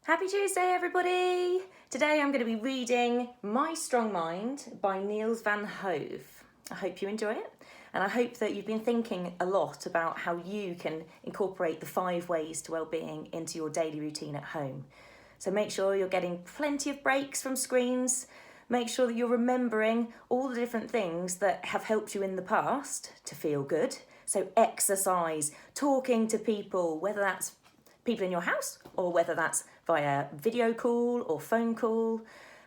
Happy Tuesday, everybody! Today I'm going to be reading My Strong Mind by Niels van Hove. I hope you enjoy it, and I hope that you've been thinking a lot about how you can incorporate the 5 ways to well-being into your daily routine at home. So make sure you're getting plenty of breaks from screens. Make sure that you're remembering all the different things that have helped you in the past to feel good. So exercise, talking to people, whether that's people in your house or whether that's via video call or phone call.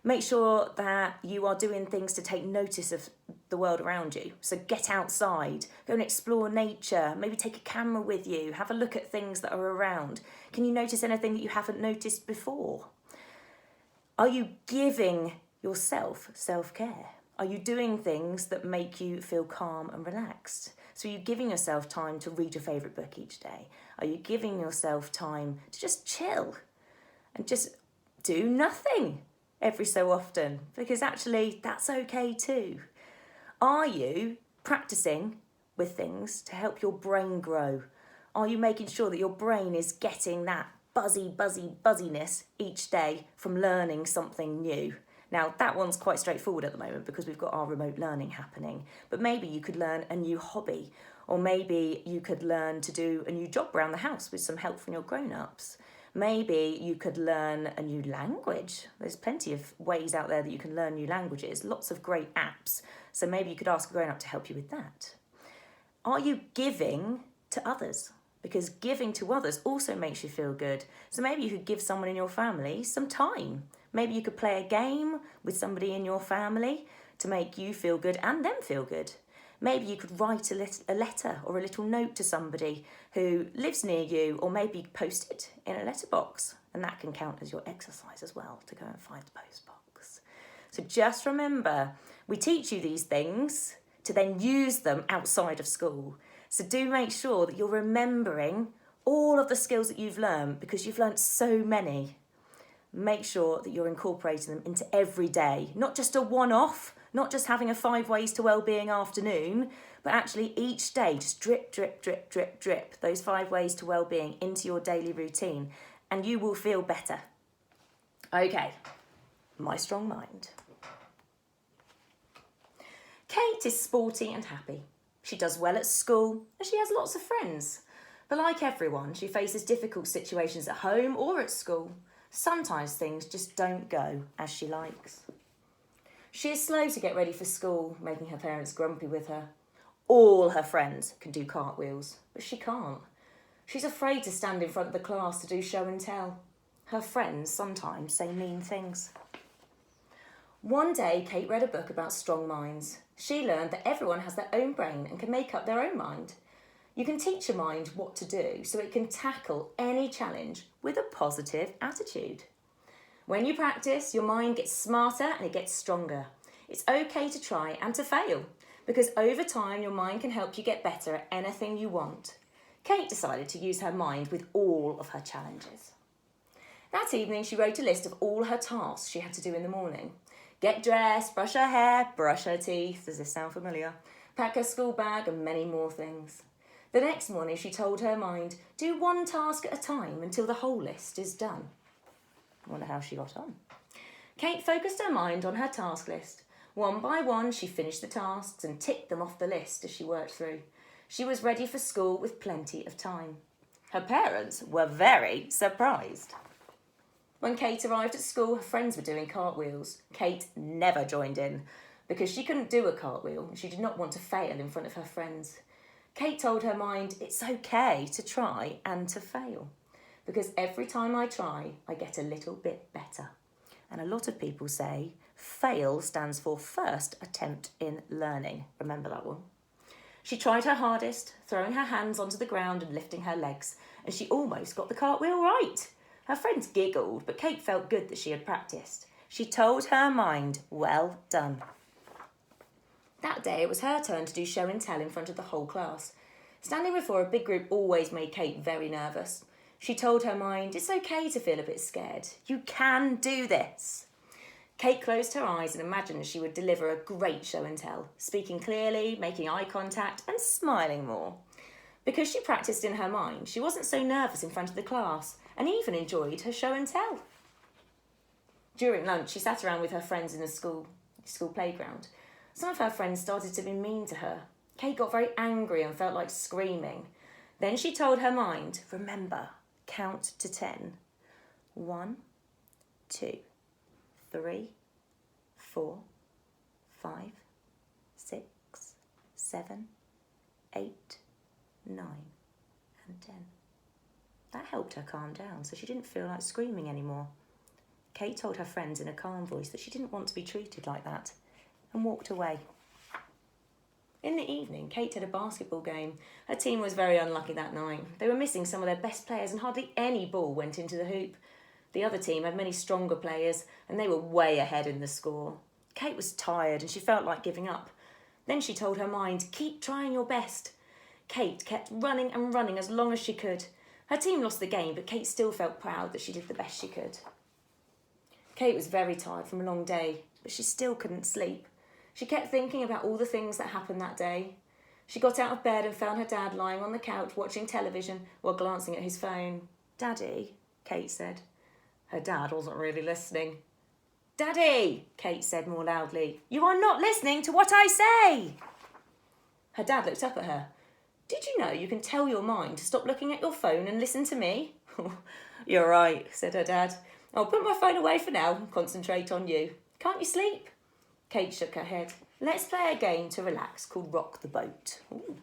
Make sure that you are doing things to take notice of the world around you. So get outside, go and explore nature, maybe take a camera with you, have a look at things that are around. Can you notice anything that you haven't noticed before? Are you giving yourself self-care? Are you doing things that make you feel calm and relaxed? So are you giving yourself time to read your favourite book each day? Are you giving yourself time to just chill and just do nothing every so often? Because actually that's okay too. Are you practicing with things to help your brain grow? Are you making sure that your brain is getting that buzziness each day from learning something new? Now, that one's quite straightforward at the moment because we've got our remote learning happening. But maybe you could learn a new hobby, or maybe you could learn to do a new job around the house with some help from your grown-ups. Maybe you could learn a new language. There's plenty of ways out there that you can learn new languages, lots of great apps. So maybe you could ask a grown-up to help you with that. Are you giving to others? Because giving to others also makes you feel good. So maybe you could give someone in your family some time. Maybe you could play a game with somebody in your family to make you feel good and them feel good. Maybe you could write a letter or a little note to somebody who lives near you, or maybe post it in a letterbox. And that can count as your exercise as well, to go and find the post box. So just remember, we teach you these things to then use them outside of school. So do make sure that you're remembering all of the skills that you've learned, because you've learned so many. Make sure that you're incorporating them into every day, not just a one-off, not just having a 5 ways to well-being afternoon, but actually each day just drip those 5 ways to well-being into your daily routine, and you will feel better. Okay, My Strong Mind. Kate is sporty and happy. She does well at school and she has lots of friends. But like everyone, she faces difficult situations at home or at school. Sometimes things just don't go as she likes. She is slow to get ready for school, making her parents grumpy with her. All her friends can do cartwheels, but she can't. She's afraid to stand in front of the class to do show and tell. Her friends sometimes say mean things. One day, Kate read a book about strong minds. She learned that everyone has their own brain and can make up their own mind. You can teach your mind what to do so it can tackle any challenge with a positive attitude. When you practice, your mind gets smarter and it gets stronger. It's okay to try and to fail, because over time your mind can help you get better at anything you want. Kate decided to use her mind with all of her challenges. That evening she wrote a list of all her tasks she had to do in the morning. Get dressed, brush her hair, brush her teeth, does this sound familiar? Pack her school bag and many more things. The next morning she told her mind, do 1 task at a time until the whole list is done. I wonder how she got on. Kate focused her mind on her task list. One by one she finished the tasks and ticked them off the list as she worked through. She was ready for school with plenty of time. Her parents were very surprised. When Kate arrived at school, her friends were doing cartwheels. Kate never joined in because she couldn't do a cartwheel and she did not want to fail in front of her friends. Kate told her mind, it's okay to try and to fail, because every time I try, I get a little bit better. And a lot of people say FAIL stands for first attempt in learning. Remember that one? She tried her hardest, throwing her hands onto the ground and lifting her legs, and she almost got the cartwheel right. Her friends giggled, but Kate felt good that she had practiced. She told her mind, well done. That day it was her turn to do show and tell in front of the whole class. Standing before a big group always made Kate very nervous. She told her mind, it's okay to feel a bit scared. You can do this. Kate closed her eyes and imagined she would deliver a great show and tell, speaking clearly, making eye contact and smiling more. Because she practiced in her mind, she wasn't so nervous in front of the class and even enjoyed her show and tell. During lunch, she sat around with her friends in the school playground. Some of her friends started to be mean to her. Kate got very angry and felt like screaming. Then she told her mind, remember, count to 10. 1, 2, 3, 4, 5, 6, 7, 8, 9, and 10. That helped her calm down, so she didn't feel like screaming anymore. Kate told her friends in a calm voice that she didn't want to be treated like that, and walked away. In the evening, Kate had a basketball game. Her team was very unlucky that night. They were missing some of their best players and hardly any ball went into the hoop. The other team had many stronger players and they were way ahead in the score. Kate was tired and she felt like giving up. Then she told her mind, keep trying your best. Kate kept running and running as long as she could. Her team lost the game, but Kate still felt proud that she did the best she could. Kate was very tired from a long day, but she still couldn't sleep. She kept thinking about all the things that happened that day. She got out of bed and found her dad lying on the couch watching television while glancing at his phone. Daddy, Kate said. Her dad wasn't really listening. Daddy, Kate said more loudly, you are not listening to what I say. Her dad looked up at her. Did you know you can tell your mind to stop looking at your phone and listen to me? You're right, said her dad. I'll put my phone away for now and concentrate on you. Can't you sleep? Kate shook her head. Let's play a game to relax called Rock the Boat. Ooh.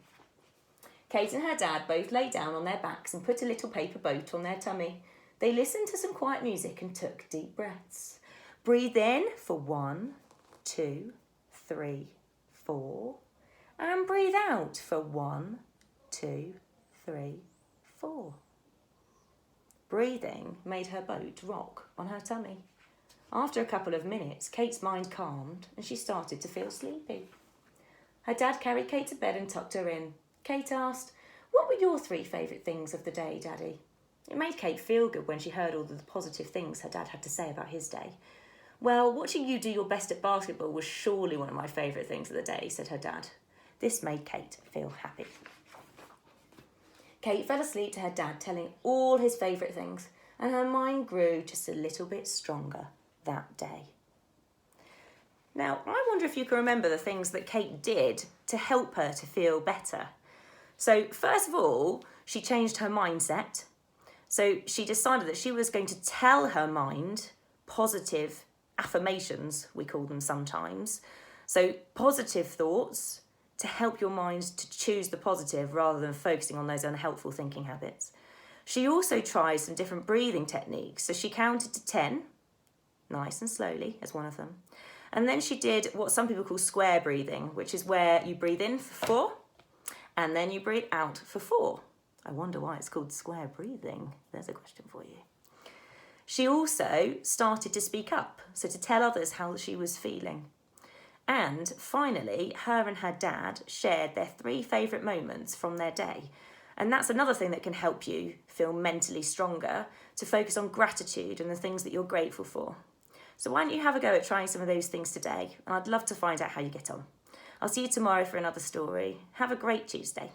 Kate and her dad both lay down on their backs and put a little paper boat on their tummy. They listened to some quiet music and took deep breaths. Breathe in for 1, 2, 3, 4. And breathe out for 1, 2, 3, 4. Breathing made her boat rock on her tummy. After a couple of minutes, Kate's mind calmed and she started to feel sleepy. Her dad carried Kate to bed and tucked her in. Kate asked, what were your 3 favourite things of the day, Daddy? It made Kate feel good when she heard all the positive things her dad had to say about his day. Well, watching you do your best at basketball was surely one of my favourite things of the day, said her dad. This made Kate feel happy. Kate fell asleep to her dad telling all his favourite things, and her mind grew just a little bit stronger that day. Now, I wonder if you can remember the things that Kate did to help her to feel better. So, first of all, she changed her mindset. So she decided that she was going to tell her mind positive affirmations, we call them sometimes. So positive thoughts to help your mind to choose the positive rather than focusing on those unhelpful thinking habits. She also tried some different breathing techniques. So she counted to 10, nice and slowly as one of them. And then she did what some people call square breathing, which is where you breathe in for 4 and then you breathe out for 4. I wonder why it's called square breathing. There's a question for you. She also started to speak up, so to tell others how she was feeling. And finally, her and her dad shared their 3 favourite moments from their day. And that's another thing that can help you feel mentally stronger, to focus on gratitude and the things that you're grateful for. So why don't you have a go at trying some of those things today? And I'd love to find out how you get on. I'll see you tomorrow for another story. Have a great Tuesday.